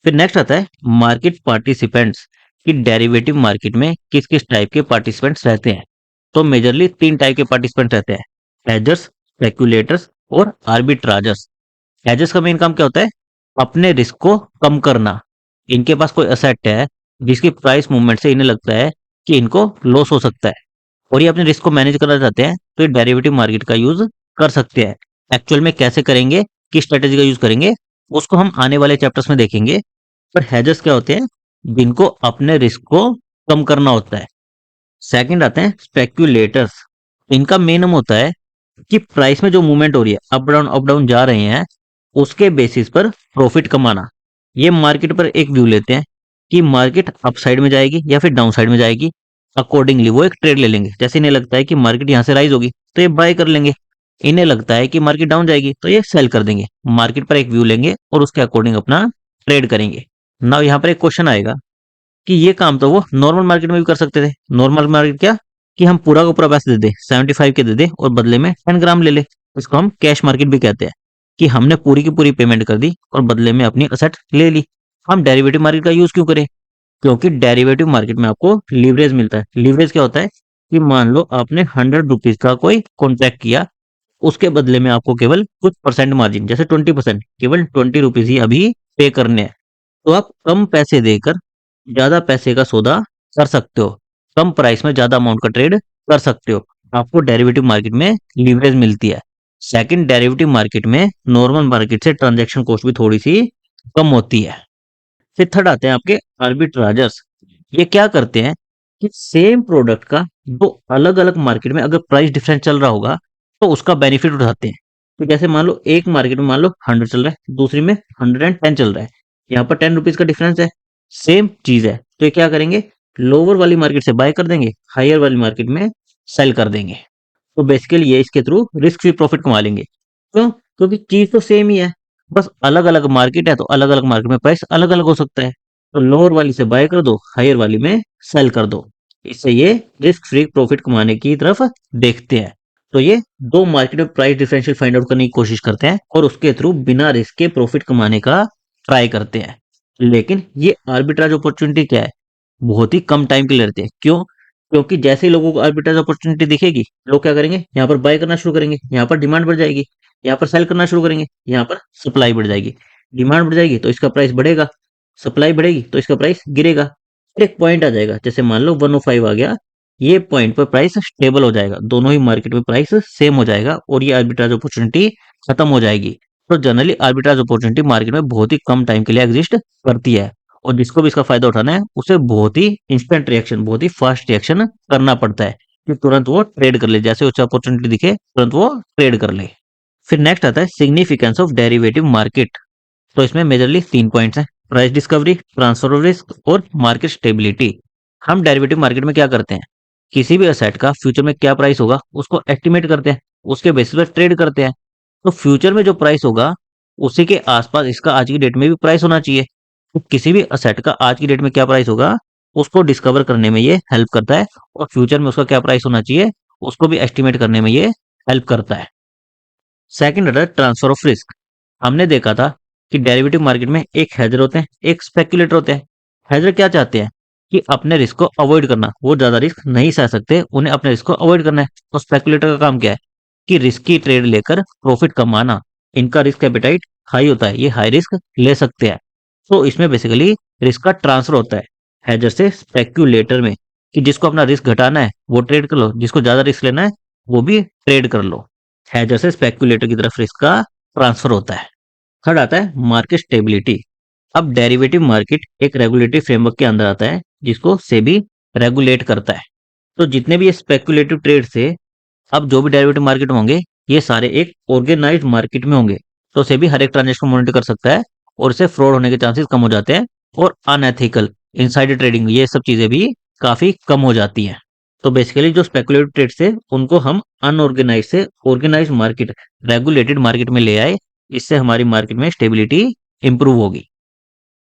फिर नेक्स्ट आता है मार्केट पार्टिसिपेंट्स, कि डेरिवेटिव मार्केट में किस किस टाइप के पार्टिसिपेंट्स रहते हैं। तो मेजरली 3 टाइप के पार्टिसिपेंट रहते हैं, हेजर्स, स्पेक्यूलेटर्स और आर्बिट्राजर्स। हेजर्स का मेन काम क्या होता है, अपने रिस्क को कम करना। इनके पास कोई असेट है जिसकी प्राइस मूवमेंट से इन्हें लगता है कि इनको लॉस हो सकता है, और ये अपने रिस्क को मैनेज करना चाहते हैं, तो ये डेरिवेटिव मार्केट का यूज कर सकते हैं। एक्चुअल में कैसे करेंगे, किस स्ट्रेटेजी का यूज करेंगे, उसको हम आने वाले चैप्टर्स में देखेंगे। पर हेजर्स क्या होते हैं, जिनको अपने रिस्क को कम करना होता है। सेकंड आते हैं स्पेक्यूलेटर्स। इनका मेन एम होता है कि प्राइस में जो मूवमेंट हो रही है, अप डाउन जा रहे हैं, उसके बेसिस पर प्रॉफिट कमाना। ये मार्केट पर एक व्यू लेते हैं कि मार्केट अप साइड में जाएगी या फिर डाउन साइड में जाएगी, अकॉर्डिंगली वो एक ट्रेड ले लेंगे। जैसे इन्हें लगता है कि मार्केट यहाँ से राइज होगी तो ये बाय कर लेंगे, इन्हें लगता है कि मार्केट डाउन जाएगी तो ये सेल कर देंगे। मार्केट पर एक व्यू लेंगे और उसके अकॉर्डिंग अपना ट्रेड करेंगे। नाउ यहाँ पर एक क्वेश्चन आएगा कि ये काम तो वो नॉर्मल मार्केट में भी कर सकते थे। नॉर्मल मार्केट क्या, कि हम पूरा का पूरा पैसे दे दे, 75 के दे दे और बदले में 10 ग्राम ले ले। इसको हम कैश मार्केट भी कहते हैं, कि हमने पूरी की पूरी पेमेंट कर दी और बदले में अपनी असेट ले ली। हम डेरिवेटिव मार्केट का यूज क्यों करें, क्योंकि डेरिवेटिव मार्केट में आपको लीवरेज मिलता है। लीवरेज क्या होता है, कि मान लो आपने 100 रुपीज का कोई कॉन्ट्रैक्ट किया, उसके बदले में आपको केवल कुछ परसेंट मार्जिन, जैसे 20%, केवल 20 रुपीज ही अभी पे करने हैं। तो आप कम पैसे देकर ज्यादा पैसे का सौदा कर सकते हो, कम प्राइस में ज्यादा अमाउंट का ट्रेड कर सकते हो। आपको डेरिवेटिव मार्केट में लीवरेज मिलती है। सेकंड, डेरिवेटिव मार्केट में नॉर्मल मार्केट से ट्रांजैक्शन कॉस्ट भी थोड़ी सी कम होती है। फिर थर्ड आते हैं आपके आर्बिट्राजर्स। ये क्या करते हैं कि सेम प्रोडक्ट का दो अलग अलग मार्केट में अगर प्राइस डिफरेंस चल रहा होगा तो उसका बेनिफिट उठाते हैं। तो जैसे मान लो एक मार्केट में मान लो 100 चल रहा है, दूसरी में 110 चल रहा है, यहाँ पर 10 रुपीज का डिफरेंस है, सेम चीज है, तो ये क्या करेंगे, लोअर वाली मार्केट से बाय कर देंगे, हायर वाली मार्केट में सेल कर देंगे। तो बेसिकली ये इसके थ्रू रिस्क फ्री प्रॉफिट कमा लेंगे। क्यों? क्योंकि चीज तो सेम ही है, बस अलग अलग मार्केट है तो अलग अलग मार्केट में प्राइस अलग अलग हो सकता है। तो लोअर वाली से बाय कर दो, हायर वाली में सेल कर दो। इससे ये रिस्क फ्री प्रॉफिट कमाने की तरफ देखते हैं। तो ये दो मार्केट में प्राइस डिफरेंशियल फाइंड आउट करने की कोशिश करते हैं और उसके थ्रू बिना रिस्क के प्रॉफिट कमाने का ट्राई करते हैं। लेकिन ये आर्बिट्राज अपॉर्चुनिटी क्या है, बहुत ही कम टाइम के लिए रहते हैं। क्यों? क्योंकि जैसे ही लोगों को आर्बिट्राज अपॉर्चुनिटी दिखेगी, लोग क्या करेंगे, यहाँ पर बाय करना शुरू करेंगे, यहाँ पर डिमांड बढ़ जाएगी, यहाँ पर सेल करना शुरू करेंगे, यहाँ पर सप्लाई बढ़ जाएगी। डिमांड बढ़ जाएगी तो इसका प्राइस बढ़ेगा, सप्लाई बढ़ेगी तो इसका प्राइस गिरेगा। फिर एक पॉइंट आ जाएगा, जैसे मान लो 105 आ गया, ये पॉइंट पर प्राइस स्टेबल हो जाएगा, दोनों ही मार्केट में प्राइस सेम हो जाएगा और ये आर्बिट्राज अपॉर्चुनिटी खत्म हो जाएगी। तो जनरली आर्बिट्राज अपॉर्चुनिटी मार्केट में बहुत ही कम टाइम के लिए एग्जिस्ट करती है और जिसको भी इसका फायदा उठाना है उसे बहुत ही इंस्टेंट रिएक्शन, बहुत ही फास्ट रिएक्शन करना पड़ता है कि तुरंत वो ट्रेड कर ले, जैसे उसे अपॉर्चुनिटी दिखे तुरंत वो ट्रेड कर ले। फिर नेक्स्ट आता है सिग्निफिकेंस ऑफ डेरिवेटिव मार्केट। तो इसमें मेजरली 3 पॉइंट्स हैं, price discovery, transfer of risk और मार्केट स्टेबिलिटी। हम डेरिवेटिव मार्केट में क्या करते हैं, किसी भी असेट का फ्यूचर में क्या प्राइस होगा उसको एस्टिमेट करते हैं, उसके बेसिस पर ट्रेड करते हैं। तो फ्यूचर में जो प्राइस होगा उसी के आसपास इसका आज की डेट में भी प्राइस होना चाहिए। तो किसी भी असेट का आज की डेट में क्या प्राइस होगा उसको डिस्कवर करने में ये हेल्प करता है और फ्यूचर में उसका क्या प्राइस होना चाहिए उसको भी एस्टिमेट करने में ये हेल्प करता है। सेकंड आता है ट्रांसफर ऑफ रिस्क। हमने देखा था कि डेरिवेटिव मार्केट में एक हेजर होते हैं, एक स्पेक्युलेटर होते हैं। हेजर क्या चाहते हैं कि अपने रिस्क को अवॉइड करना, वो ज्यादा रिस्क नहीं सह सकते, उन्हें अपने रिस्क को अवॉइड करना है। तो स्पेक्युलेटर का काम क्या है कि रिस्की ट्रेड लेकर प्रॉफिट कमाना। इनका रिस्क एपेटाइट हाई होता है, ये हाई रिस्क ले सकते हैं। तो इसमें बेसिकली रिस्क का ट्रांसफर होता है हेजर से स्पेक्युलेटर में, कि जिसको अपना रिस्क घटाना है वो ट्रेड कर लो, जिसको ज्यादा रिस्क लेना है वो भी ट्रेड कर लो। हेजर से स्पेक्युलेटर की तरफ रिस्क का ट्रांसफर होता है। थर्ड आता है मार्केट स्टेबिलिटी। अब डेरिवेटिव मार्केट एक रेगुलेटरी फ्रेमवर्क के अंदर आता है जिसको सेबी रेगुलेट करता है। तो जितने भी ये स्पेक्युलेटिव ट्रेड से अब जो भी डेरिवेटिव मार्केट में होंगे ये सारे एक ऑर्गेनाइज्ड मार्केट में होंगे। तो सेबी हर एक ट्रांजेक्शन को मॉनिटर कर सकता है और इससे फ्रॉड होने के चांसेस कम हो जाते हैं और अनएथिकल इनसाइडर ट्रेडिंग ये सब चीजें भी काफी कम हो जाती हैं। तो बेसिकली जो स्पेकुलेटिव ट्रेड्स है उनको हम अनऑर्गेनाइज से ऑर्गेनाइज मार्केट, रेगुलेटेड मार्केट में ले आए, इससे हमारी मार्केट में स्टेबिलिटी इंप्रूव होगी।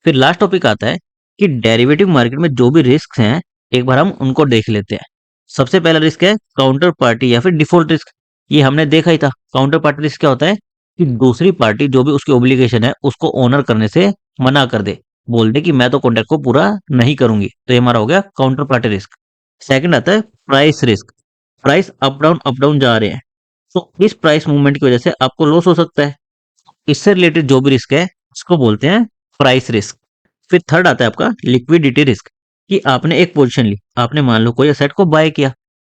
फिर लास्ट टॉपिक आता है कि डेरिवेटिव मार्केट में जो भी रिस्क हैं एक बार हम उनको देख लेते हैं। सबसे पहला रिस्क है काउंटर पार्टी या फिर डिफॉल्ट रिस्क। ये हमने देखा ही था। काउंटर पार्टी रिस्क क्या होता है कि दूसरी पार्टी जो भी उसकी ओब्लिगेशन है उसको ऑनर करने से मना कर दे, बोल दे कि मैं तो कॉन्ट्रैक्ट को पूरा नहीं करूंगी। तो ये हमारा हो गया काउंटर पार्टी रिस्क। सेकंड आता है price risk. Price up down जा रहे हैं तो इस प्राइस मूवमेंट की वजह से आपको लॉस हो सकता है। इससे रिलेटेड जो भी रिस्क है उसको बोलते हैं प्राइस रिस्क। फिर थर्ड आता है आपका लिक्विडिटी रिस्क, कि आपने एक पोजीशन ली, आपने मान लो कोई एसेट को बाय किया,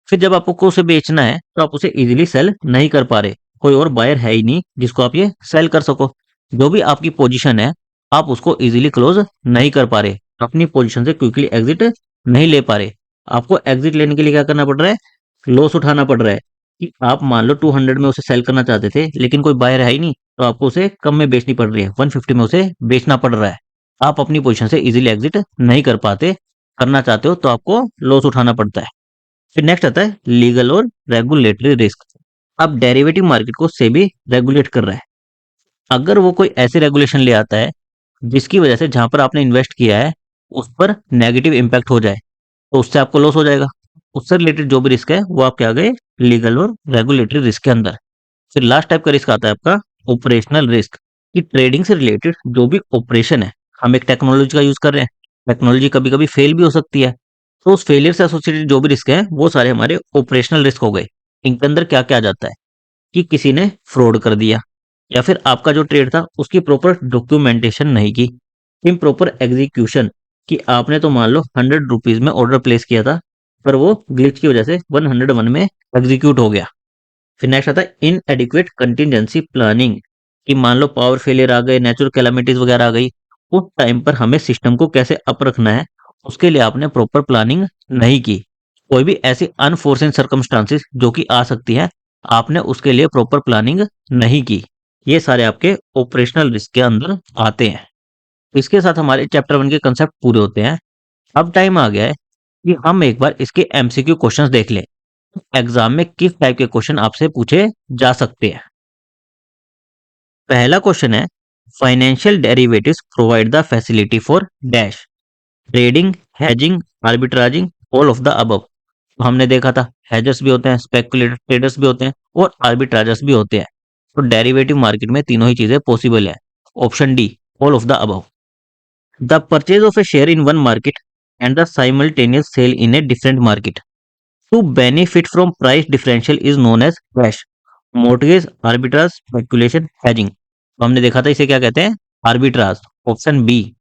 फिर जब आपको उसे बेचना है तो आप उसे इजीली सेल नहीं कर पा रहे, कोई और बायर है ही नहीं जिसको आप ये सेल कर सको। जो भी आपकी पोजीशन है आप उसको इजीली क्लोज नहीं कर पा रहे, अपनी पोजीशन से क्विकली एग्जिट नहीं ले पा रहे। आपको एग्जिट लेने के लिए क्या करना पड़ रहा है, लॉस उठाना पड़ रहा है। कि आप मान लो 200 में उसे सेल करना चाहते थे लेकिन कोई बायर है ही नहीं, तो आपको उसे कम में बेचनी पड़ रही है, 150 में उसे बेचना पड़ रहा है। आप अपनी पोजीशन से इजीली एग्जिट नहीं कर पाते, करना चाहते हो तो आपको लॉस उठाना पड़ता है। फिर नेक्स्ट आता है लीगल और रेगुलेटरी रिस्क। अब डेरिवेटिव मार्केट को सेबी रेगुलेट कर रहा है। अगर वो कोई ऐसी रेगुलेशन ले आता है जिसकी वजह से जहां पर आपने इन्वेस्ट किया है उस पर नेगेटिव इम्पैक्ट हो जाए तो उससे आपको लॉस हो जाएगा। उससे रिलेटेड जो भी रिस्क है वो आपके आ गए लीगल और रेगुलेटरी रिस्क के अंदर। फिर लास्ट टाइप का रिस्क आता है आपका ऑपरेशनल रिस्क, कि ट्रेडिंग से रिलेटेड जो भी ऑपरेशन है, हम एक टेक्नोलॉजी का यूज कर रहे हैं, टेक्नोलॉजी कभी कभी फेल भी हो सकती है, तो उस फेलियर से एसोसिएटेड जो भी रिस्क है वो सारे हमारे ऑपरेशनल रिस्क हो गए। इनके अंदर क्या क्या आ जाता है कि किसी ने फ्रॉड कर दिया, या फिर आपका जो ट्रेड था उसकी प्रॉपर डॉक्यूमेंटेशन नहीं की, इम्प्रॉपर एग्जीक्यूशन, कि आपने तो मान लो 100 रुपीज में ऑर्डर प्लेस किया था पर वो ग्लिच की वजह से 101 में एग्जीक्यूट हो गया। फिर नेक्स्ट आता है इन एडिक्वेट कंटिजेंसी प्लानिंग, कि मान लो पावर फेलियर आ गए, नेचुरल कैलामिटीज वगैरह आ गई, उस टाइम पर हमें सिस्टम को कैसे अप रखना है उसके लिए आपने प्रॉपर प्लानिंग नहीं की। कोई भी ऐसी अनफोर्सिन सर्कमस्टांसिस जो कि आ सकती है, आपने उसके लिए प्रॉपर प्लानिंग नहीं की। ये सारे आपके ऑपरेशनल रिस्क के अंदर आते हैं। इसके साथ हमारे चैप्टर 1 के कंसेप्ट पूरे होते हैं। अब टाइम आ गया है कि हम एक बार इसके एमसीक्यू क्वेश्चंस देख लें। एग्जाम में किस टाइप के क्वेश्चन आपसे पूछे जा सकते हैं। पहला क्वेश्चन है financial derivatives provide the facility for dash trading, hedging, arbitraging, all of the above. हमने देखा था हेजर्स भी होते हैं, स्पेकुलेटर ट्रेडर्स भी होते हैं और आर्बिट्राजर्स भी होते हैं। तो डेरिवेटिव मार्केट में तीनों ही चीजें पॉसिबल है। Option D, all of the above. The purchase of a share in one market and the simultaneous sale in a different market to benefit from price differential is known as cash mortgage, arbitrage, speculation, hedging. तो हमने देखा था इसे क्या कहते हैं, arbitrage. Option B.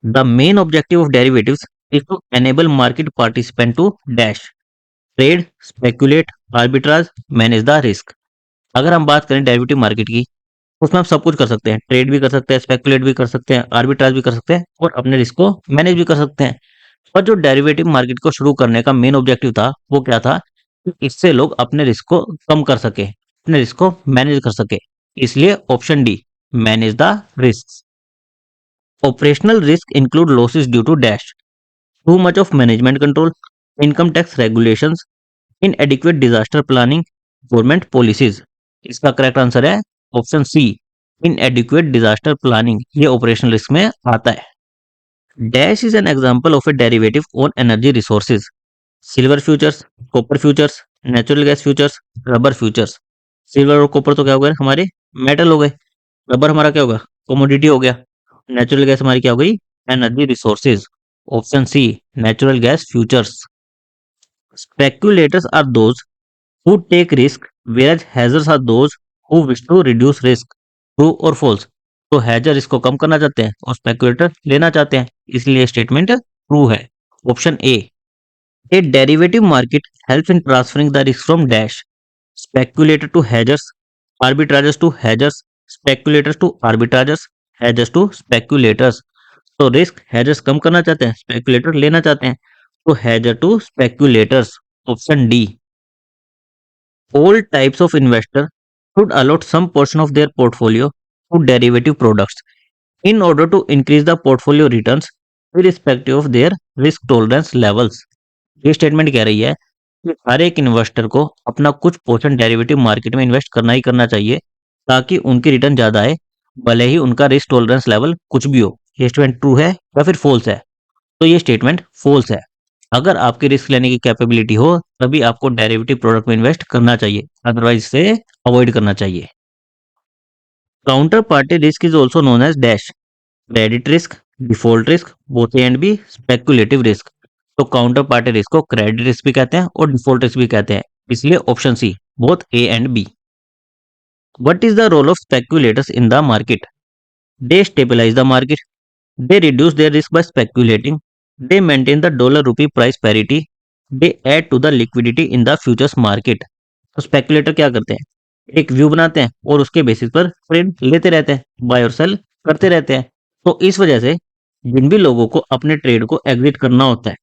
The main objective of derivatives is to enable market participant to dash trade, speculate, arbitrage, manage the risk. अगर हम बात करें डेरिवेटिव मार्केट की, उसमें हम सब कुछ कर सकते हैं, ट्रेड भी कर सकते हैं, स्पेकुलेट भी कर सकते हैं, आर्बिट्राज भी कर सकते हैं और अपने रिस्क को मैनेज भी कर सकते हैं। और जो डेरिवेटिव मार्केट को शुरू करने का मेन ऑब्जेक्टिव था वो क्या था कि इससे लोग अपने रिस्क को कम कर सके, अपने रिस्क को मैनेज कर सके। इसलिए option D, manage the risk. Operational risk include losses due to dash too much of management control, income tax regulations, inadequate disaster planning, government policies. इसका करेक्ट आंसर है option C, inadequate disaster planning. ये operational risk में आता है। Dash is an example of a derivative on energy resources. Silver futures, copper futures, natural gas futures, rubber futures. Silver और copper तो क्या हो गए हमारे, मेटल हो गए। रबर हमारा क्या होगा, कमोडिटी हो गया। नेचुरल गैस हमारी क्या हो गई, energy resources. Option C, natural gas futures. Speculators are those who take risk whereas hedgers are those who wish to reduce risk। True और false? तो hedger इसको कम करना चाहते हैं और स्पेकुलेटर लेना चाहते हैं, इसलिए स्टेटमेंट ट्रू है। Option A. A derivative market help in transferring the risk from dash speculator to hedgers, arbitragers to hedgers, speculators to arbitragers, hedgers to speculators। तो रिस्क hedgers कम करना चाहते हैं, स्पेकुलेटर लेना चाहते हैं, तो hedger to speculators। Option D. All types of investor should allot some portion of their portfolio to derivative products in order to increase the portfolio returns irrespective of their risk tolerance levels। ये statement कह रही है कि हर एक investor को अपना कुछ portion derivative market में इन्वेस्ट करना ही करना चाहिए ताकि उनकी रिटर्न ज्यादा आए, भले ही उनका रिस्क टॉलरेंस लेवल कुछ भी हो। ये स्टेटमेंट ट्रू है या फिर फॉल्स है? तो ये स्टेटमेंट फॉल्स है। अगर आपकी रिस्क लेने की कैपेबिलिटी हो तभी आपको डेरिवेटिव प्रोडक्ट में इन्वेस्ट करना चाहिए, अदरवाइज इसे अवॉइड करना चाहिए। Counter party risk is also known as dash credit risk, default risk, both A and B, speculative risk. तो काउंटर पार्टी रिस्क को क्रेडिट रिस्क भी कहते हैं और डिफॉल्ट रिस्क भी कहते हैं, इसलिए option C, both A and B. What is the role of speculators in the market? They stabilise the market, they reduce their risk by speculating, they maintain the dollar rupee price parity, they add to the liquidity in the futures market। तो speculator क्या करते हैं, एक view बनाते हैं और उसके basis पर ट्रेड लेते रहते हैं, बाय और सेल करते रहते हैं। तो इस वजह से जिन भी लोगों को अपने ट्रेड को एग्जिट करना होता है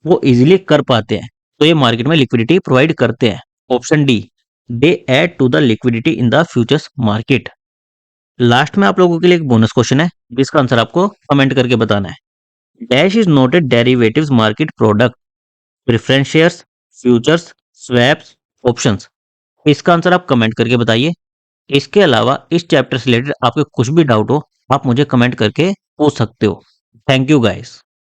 वो इजीली कर पाते हैं, तो ये मार्केट में लिक्विडिटी प्रोवाइड करते हैं। Option D, they add to the liquidity in the futures market. Last में आप लोगों के लिए एक बोनस क्वेश्चन है जिसका आंसर आपको कमेंट करके बताना है। Dash is not a derivatives market product, preference shares, futures, swaps, options. इसका आंसर आप कमेंट करके बताइए। इसके अलावा इस चैप्टर से रिलेटेड आपके कुछ भी डाउट हो आप मुझे कमेंट करके पूछ सकते हो। Thank you guys.